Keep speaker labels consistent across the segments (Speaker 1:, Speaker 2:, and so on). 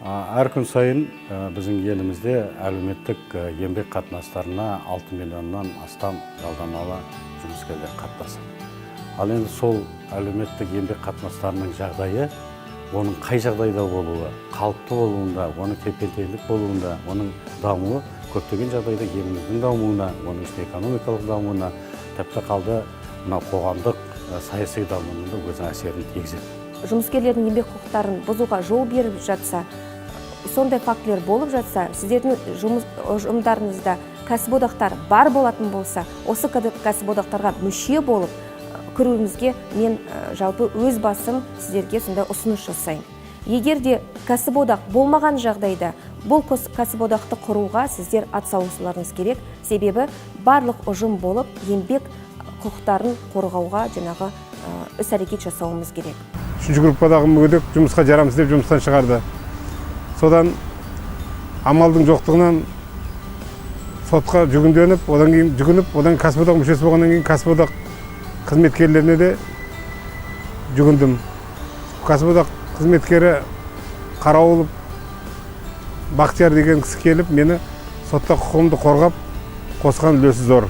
Speaker 1: Әр күн сайын біздің елімізде әлеуметтік еңбек қатынастарына 6 миллионнан астам жалдамалы жұмыскерлер қатынасады. Ал енді сол әлеуметтік еңбек қатынастарының жағдайы, оның қай жағдайда болуы, қалыпты болуында, оның тепе-теңдік болуында, оның дамуы көптеген жағдайда еліміздің дамуына, оның ішінде экономикалық дамуына, тіпті қалды қоғамдық саяси дамуына өз әсерін тигізеді.
Speaker 2: Жұмыскерлердің еңбек құқықтарын бұзуға жол беріп жатса, сондай фактілер болып жатса, сіздердің ұжымдарыңызда кәсіподақтар бар болатын болса, осы кәсіподақтарға мүше болып кіруіңізге мен жалпы өз басым сіздерге сондай ұсыныс жасаймын. Егер де кәсіподақ болмаған жағдайда, бұл кәсіподақты құруға сіздер атсалысуларыңыз керек, себебі барлық ұжым болып еңбек құқықтарын қорғауға жаңағы іс-әрекет жасауымыз керек.
Speaker 3: Үшінші группадағы мүгедек жұмысқа жарамсыз деп жұмыстан шығарды. Содан амалдың жоқтығынан сотқа жүгінденіп, одан кәсіподақ мүшесі болғаннан кейін кәсіподақ қызметкерлеріне де жүгіндім. Кәсіподақ қызметкері Қарауылов Бақтияр деген кісі келіп, мені сотта құқығымды қорғап, қосқан үлесі зор.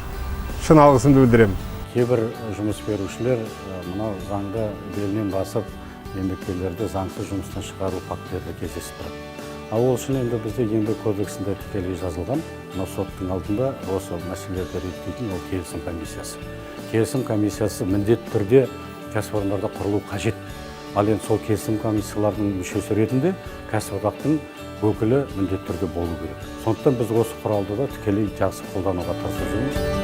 Speaker 3: Шын алғысымды білдіремін.
Speaker 1: Кейбір жұмыс берушілер мынау заңды белінен басып, еңбеккерлерді заңсыз жұмыстан шығару фактілері кездесіп тұрады. Ол үшін енді бізде еңбек кодексінде тікелей жазылған, мынау соттың алдында осы мәселелерді реттейтін ол келісім комиссиясы. Келісім комиссиясы міндетті түрде кәсіпорындарда құрылу қажет. Ал енді сол келісім комиссияларының мүшесі ретінде кәсіподақтың өкілі міндетті түрде болу керек. Сондықтан біз осы құралды да тікелей жақсы қолдануға тырысып жүрміз.